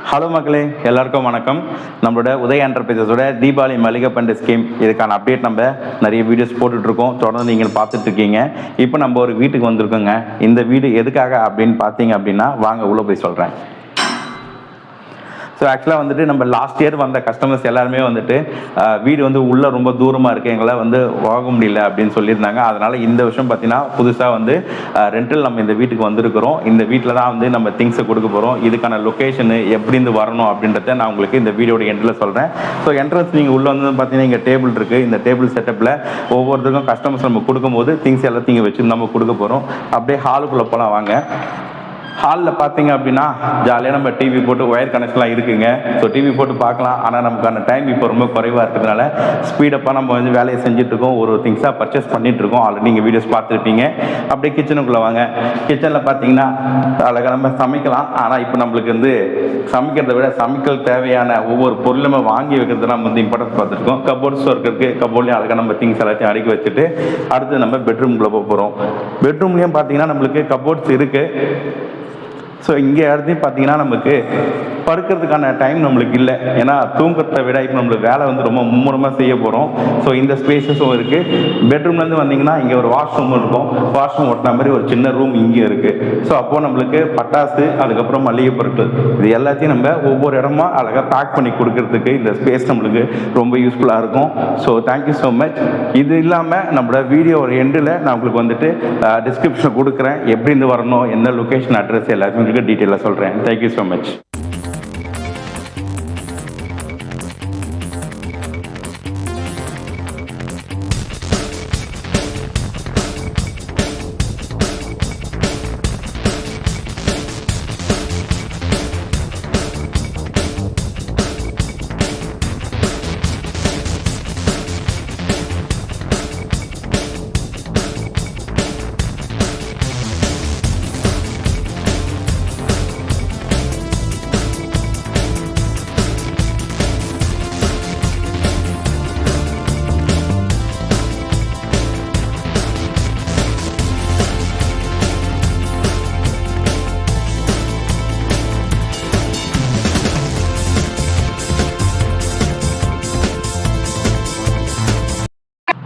Hello மக்களே, எல்லாருக்கும் வணக்கம். நம்மளோட உதய என்டர்பிரைசஸோட தீபாவளி மளிகை பண்டு ஸ்கீம் இதுக்கான அப்டேட் நம்ம நிறைய வீடியோஸ் போட்டுட்ருக்கோம். தொடர்ந்து நீங்கள் பார்த்துட்ருக்கீங்க. இப்போ நம்ம ஒரு வீட்டுக்கு வந்திருக்கோங்க. இந்த வீடு எதுக்காக அப்படின்னு பார்த்தீங்க அப்படின்னா, வாங்க உள்ளே போய் சொல்கிறேன். ஸோ ஆக்சுவலாக வந்துட்டு நம்ம லாஸ்ட் இயர் வந்த கஸ்டமர்ஸ் எல்லாருமே வந்துட்டு வீடு வந்து உள்ளே ரொம்ப தூரமாக இருக்குது, எங்களால் வந்து போக முடியல அப்படின்னு சொல்லியிருந்தாங்க. அதனால் இந்த வருஷம் பார்த்தீங்கன்னா புதுசாக வந்து ரெண்டில் நம்ம இந்த வீட்டுக்கு வந்திருக்கிறோம். இந்த வீட்டில் தான் வந்து நம்ம திங்ஸை கொடுக்க போகிறோம். இதுக்கான லொக்கேஷனு எப்படி இருந்து வரணும் அப்படின்றத நான் உங்களுக்கு இந்த வீடியோட எண்டில் சொல்கிறேன். ஸோ என்ட்ரன்ஸ் நீங்கள் உள்ளே வந்து பார்த்தீங்கன்னா இங்கே டேபிள் இருக்குது. இந்த டேபிள் செட்டப்பில் ஒவ்வொருத்தருக்கும் கஸ்டமர்ஸ் நம்ம கொடுக்கும்போது திங்ஸ் எல்லாத்தையும் இங்கே வச்சு நம்ம கொடுக்க போகிறோம். அப்படியே ஹாலுக்குள்ளே போகலாம் வாங்க. ஹாலில் பார்த்தீங்க அப்படின்னா ஜாலியாக நம்ம டிவி போட்டு ஒயர் கனெக்ஷன்லாம் இருக்குங்க. ஸோ டிவி போட்டு பார்க்கலாம். ஆனால் நமக்கான டைம் இப்போ ரொம்ப குறைவாக இருக்கிறதுனால ஸ்பீடப்பாக நம்ம வந்து வேலையை செஞ்சுட்ருக்கோம். ஒரு திங்ஸாக பர்ச்சேஸ் பண்ணிகிட்ருக்கோம். ஆல்ரெடி நீங்கள் வீடியோஸ் பார்த்துருப்பீங்க. அப்படியே கிச்சனுக்குள்ளே வாங்க. கிச்சனில் பார்த்தீங்கன்னா அழகாக நம்ம சமைக்கலாம். ஆனால் இப்போ நம்மளுக்கு வந்து சமைக்கிறத விட சமைக்கல் தேவையான ஒவ்வொரு பொருளுமே வாங்கி வைக்கிறது நம்ம வந்து இம்பார்ட்டன்ஸ் பார்த்துருக்கோம். கபோர்ட்ஸ் ஒர்க் இருக்குது. கபோர்ட்லேயும் அழகாக நம்ம திங்ஸ் எல்லாத்தையும் அடுக்கி வச்சுட்டு அடுத்து நம்ம பெட்ரூம்குள்ளே போக போகிறோம். பெட்ரூம்லேயும் பார்த்தீங்கன்னா நம்மளுக்கு கபோர்ட்ஸ் இருக்குது. ஸோ இங்கே இடத்தையும் பார்த்தீங்கன்னா நமக்கு படுக்கிறதுக்கான டைம் நம்மளுக்கு இல்லை. ஏன்னா தூங்குறதை விட இப்போ நம்மளுக்கு வேலை வந்து ரொம்ப மும்முரமாக செய்ய போகிறோம். ஸோ இந்த ஸ்பேசஸும் இருக்குது. பெட்ரூம்லேருந்து வந்தீங்கன்னா இங்கே ஒரு வாஷ்ரூம் இருக்கும். வாஷ்ரூம் ஒட்டின மாதிரி ஒரு சின்ன ரூம் இங்கேயும் இருக்குது. ஸோ அப்போது நம்மளுக்கு பட்டாசு, அதுக்கப்புறம் மளிகை பொருட்கள், இது எல்லாத்தையும் நம்ம ஒவ்வொரு இடமா அழகாக பேக் பண்ணி கொடுக்கறதுக்கு இந்த ஸ்பேஸ் நம்மளுக்கு ரொம்ப யூஸ்ஃபுல்லாக இருக்கும். So thank you so much. இது இல்லாமல் நம்மளோட வீடியோட எண்டில் நான் உங்களுக்கு வந்துட்டு டிஸ்கிரிப்ஷன் கொடுக்குறேன். எப்படி இருந்து வரணும், எந்த லொக்கேஷன், அட்ரஸ் எல்லாத்தையும் உங்களுக்கு டீட்டெயிலாக சொல்கிறேன். Thank you so much.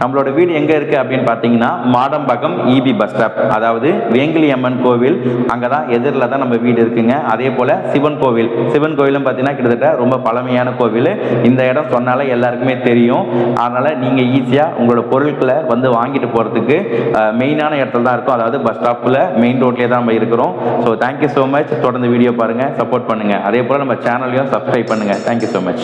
நம்மளோட வீடு எங்கே இருக்குது அப்படின்னு பார்த்தீங்கன்னா மாடம்பாக்கம் இபி பஸ் ஸ்டாப், அதாவது வேங்கிலி அம்மன் கோவில் அங்கே தான் எதிரில் தான் நம்ம வீடு இருக்குங்க. அதே போல் சிவன் கோவிலும் பார்த்தீங்கன்னா கிட்டத்தட்ட ரொம்ப பழமையான கோவில். இந்த இடம் சொன்னாலே எல்லாருக்குமே தெரியும். அதனால் நீங்கள் ஈஸியாக உங்களோட பொருட்களை வந்து வாங்கிட்டு போகிறதுக்கு மெயினான இடத்துல தான் இருக்கும். அதாவது பஸ் ஸ்டாப்பில் மெயின் ரோட்லேயே தான் நம்ம இருக்கிறோம். So thank you so much. தொடர்ந்து வீடியோ பாருங்கள், சப்போர்ட் பண்ணுங்கள். அதே போல் நம்ம சேனலையும் சப்ஸ்கிரைப் பண்ணுங்கள். Thank you so much.